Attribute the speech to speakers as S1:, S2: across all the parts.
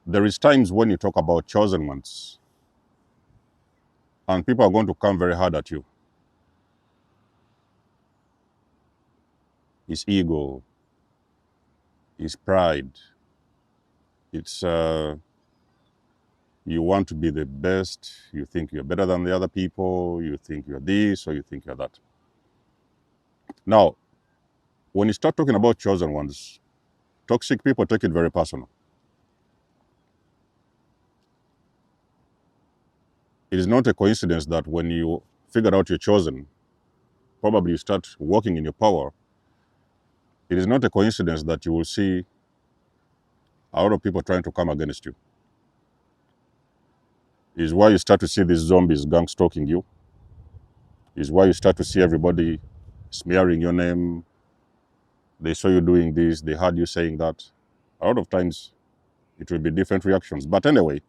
S1: There is times when you talk about chosen ones, and people are going to come very hard at you. It's ego, it's pride, it's you want to be the best, you think you're better than the other people, you think you're this or you think you're that. Now, when you start talking about chosen ones, toxic people take it very personal. It is not a coincidence that when you figure out you're chosen, probably you start walking in your power. It is not a coincidence that you will see a lot of people trying to come against you. It is why you start to see these zombies gang stalking you. It is why you start to see everybody smearing your name. They saw you doing this, they heard you saying that. A lot of times it will be different reactions. But anyway,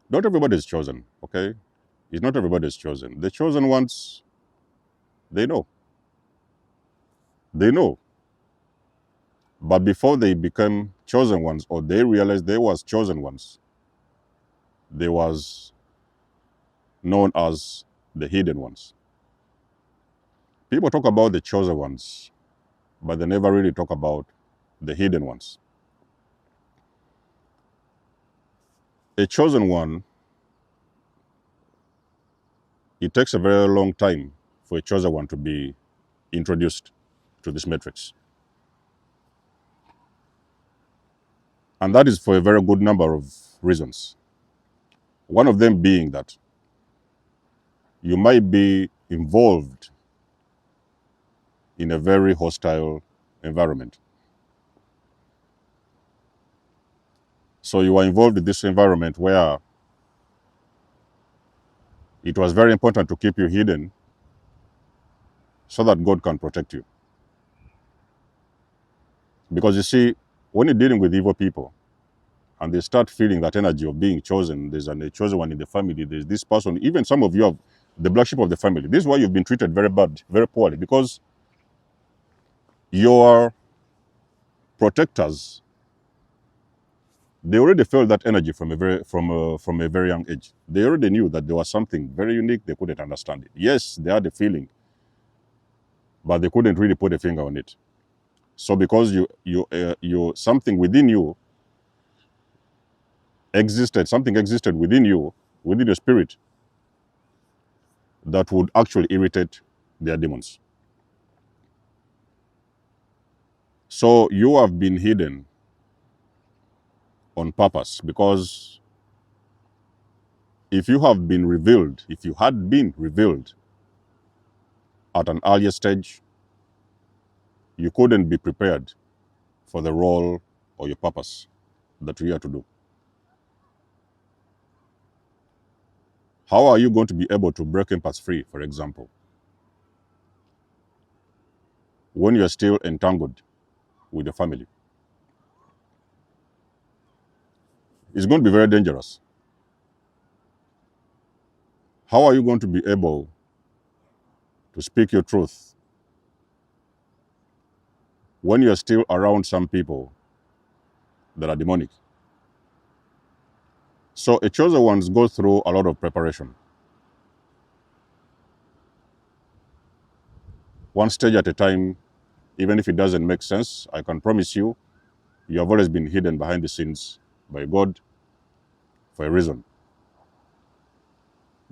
S1: not everybody is chosen, okay? It's not everybody is chosen. The chosen ones, they know. They know. But before they become chosen ones, or they realized they was chosen ones, they was known as the hidden ones. People talk about the chosen ones, but they never really talk about the hidden ones. A chosen one, it takes a very long time for a chosen one to be introduced to this matrix. And that is for a very good number of reasons. One of them being that you might be involved in a very hostile environment. So you are involved in this environment where it was very important to keep you hidden so that God can protect you. Because you see, when you're dealing with evil people and they start feeling that energy of being chosen, there's a chosen one in the family, there's this person, even some of you have the black sheep of the family. This is why you've been treated very bad, very poorly, because your protectors, they already felt that energy from a very young age. They already knew that there was something very unique. They couldn't understand it. Yes, they had a feeling, but they couldn't really put a finger on it. So because you something within you existed, something existed within you, within your spirit, that would actually irritate their demons. So you have been hidden on purpose, because if you had been revealed at an earlier stage, you couldn't be prepared for the role or your purpose that we are to do. How are you going to be able to break empaths free, for example, when you're still entangled with your family? It's going to be very dangerous. How are you going to be able to speak your truth when you're still around some people that are demonic? So a chosen ones go through a lot of preparation. One stage at a time, even if it doesn't make sense, I can promise you, you have always been hidden behind the scenes by God for a reason.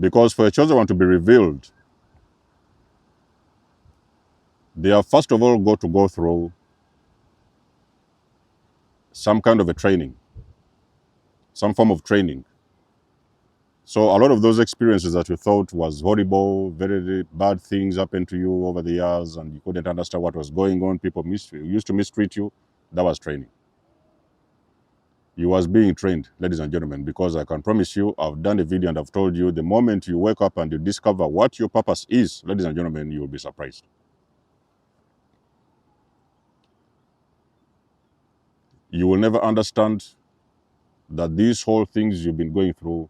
S1: Because for a chosen one to be revealed, they have first of all got to go through some kind of a training, some form of training. So a lot of those experiences that you thought was horrible, very bad things happened to you over the years and you couldn't understand what was going on, people used to mistreat you, that was training. You was being trained, ladies and gentlemen, because I can promise you, I've done a video and I've told you, the moment you wake up and you discover what your purpose is, ladies and gentlemen, you will be surprised. You will never understand that these whole things you've been going through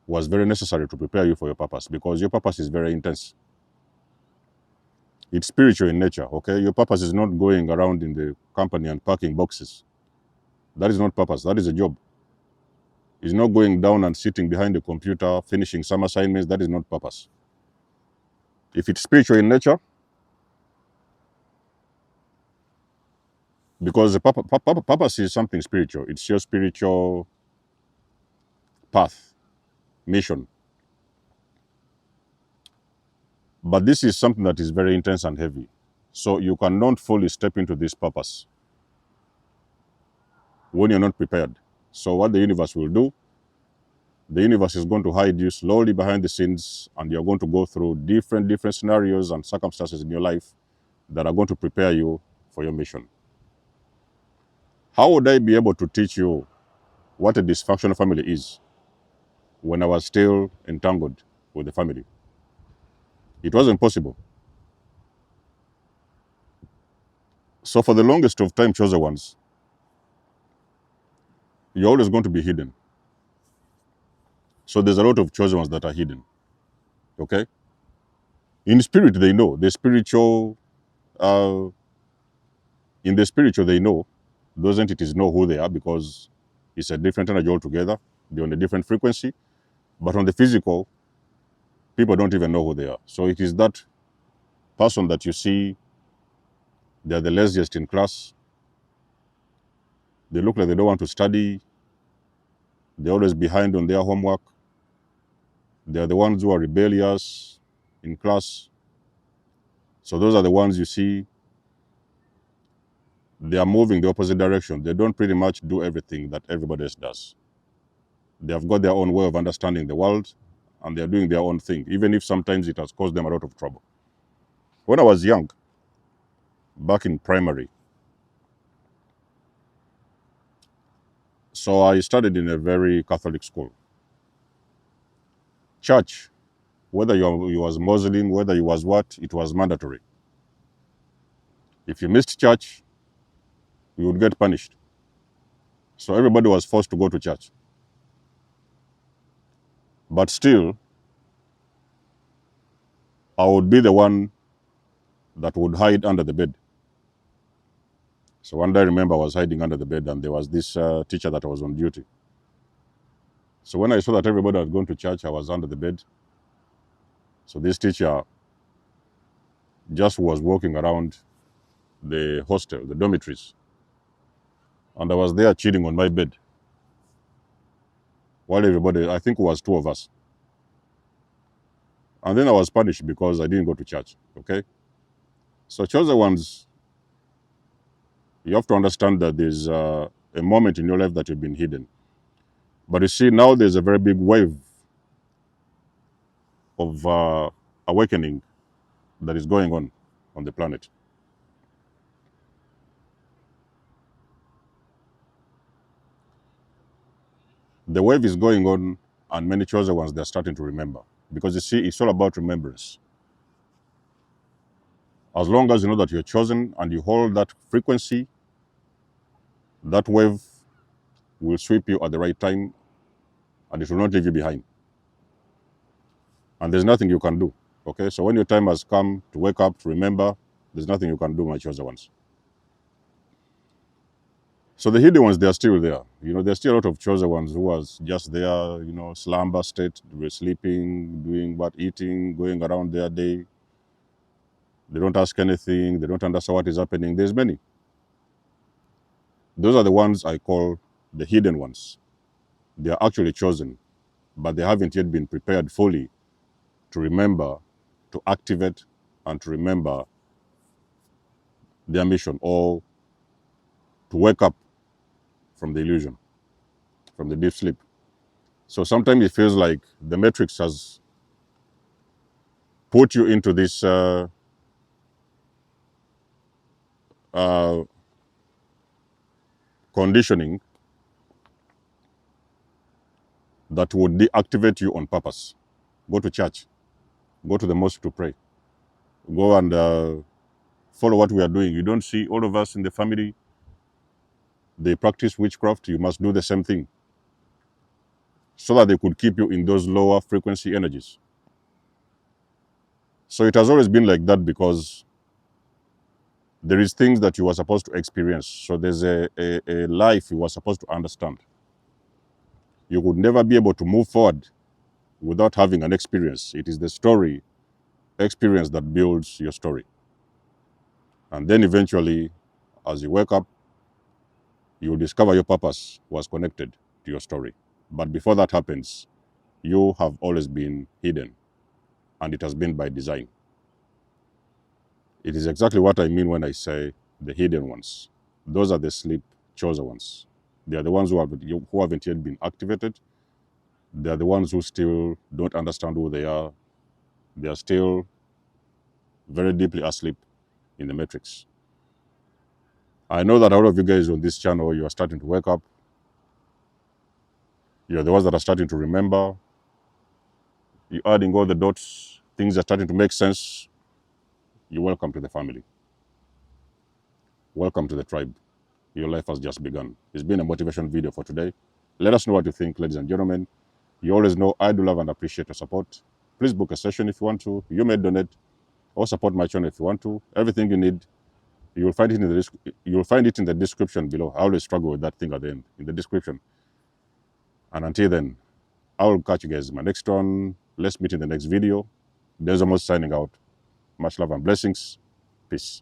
S1: was very necessary to prepare you for your purpose, because your purpose is very intense. It's spiritual in nature, okay? Your purpose is not going around in the company and packing boxes. That is not purpose. That is a job. It's not going down and sitting behind the computer, finishing some assignments. That is not purpose. If it's spiritual in nature, because the purpose is something spiritual. It's your spiritual path, mission. But this is something that is very intense and heavy. So you cannot fully step into this purpose when you're not prepared. So what the universe will do, the universe is going to hide you slowly behind the scenes, and you're going to go through different scenarios and circumstances in your life that are going to prepare you for your mission. How would I be able to teach you what a dysfunctional family is when I was still entangled with the family? It wasn't possible. So for the longest of time, chosen ones, you're always going to be hidden. So there's a lot of chosen ones that are hidden. Okay? In spirit, they know. In the spiritual, they know. Those entities know who they are because it's a different energy altogether. They're on a different frequency. But on the physical, people don't even know who they are. So it is that person that you see, they're the laziest in class. They look like they don't want to study. They're always behind on their homework. They're the ones who are rebellious in class. So those are the ones you see, they are moving the opposite direction. They don't pretty much do everything that everybody else does. They have got their own way of understanding the world, and they're doing their own thing, even if sometimes it has caused them a lot of trouble. When I was young, back in primary, so I studied in a very Catholic school. Church, whether you was Muslim, whether you was what, it was mandatory. If you missed church, you would get punished. So everybody was forced to go to church. But still, I would be the one that would hide under the bed. So one day I remember I was hiding under the bed, and there was this teacher that was on duty. So when I saw that everybody had gone to church, I was under the bed. So this teacher just was walking around the hostel, the dormitories. And I was there cheating on my bed. While everybody, I think it was two of us. And then I was punished because I didn't go to church, okay? So chosen ones, you have to understand that there's a moment in your life that you've been hidden. But you see, now there's a very big wave of awakening that is going on the planet. The wave is going on, and many chosen ones, they're starting to remember. Because you see, it's all about remembrance. As long as you know that you're chosen and you hold that frequency, that wave will sweep you at the right time, and it will not leave you behind. And there's nothing you can do. Okay, so when your time has come to wake up, to remember, there's nothing you can do, my chosen ones. So the hidden ones, they're still there. There's still a lot of chosen ones who was just there, slumber state, they were sleeping, doing what, eating, going around their day. They don't ask anything, they don't understand what is happening. There's many. Those are the ones I call the hidden ones. They are actually chosen, but they haven't yet been prepared fully to remember, to activate, and to remember their mission, or to wake up from the illusion, from the deep sleep. So sometimes it feels like the matrix has put you into this conditioning that would deactivate you on purpose. Go to church, go to the mosque to pray, go and follow what we are doing. You don't see all of us in the family, they practice witchcraft, you must do the same thing, so that they could keep you in those lower frequency energies. So it has always been like that, because There is things that you are supposed to experience. So there's a life you are supposed to understand. You would never be able to move forward without having an experience. It is the story experience that builds your story. And then eventually, as you wake up, you will discover your purpose was connected to your story. But before that happens, you have always been hidden, and it has been by design. It is exactly what I mean when I say the hidden ones. Those are the sleep chosen ones. They are the ones who haven't yet been activated. They are the ones who still don't understand who they are. They are still very deeply asleep in the matrix. I know that a lot of you guys on this channel, you are starting to wake up. You're the ones that are starting to remember. You're adding all the dots. Things are starting to make sense. You're welcome to the family. Welcome to the tribe. Your life has just begun. It's been a motivation video for today. Let us know what you think, ladies and gentlemen. You always know I do love and appreciate your support. Please book a session if you want to. You may donate or support my channel if you want to. Everything you need, you will find it in the description below. I always struggle with that thing at the end, in the description. And until then, I will catch you guys in my next one. Let's meet in the next video. There's almost signing out. Much love and blessings. Peace.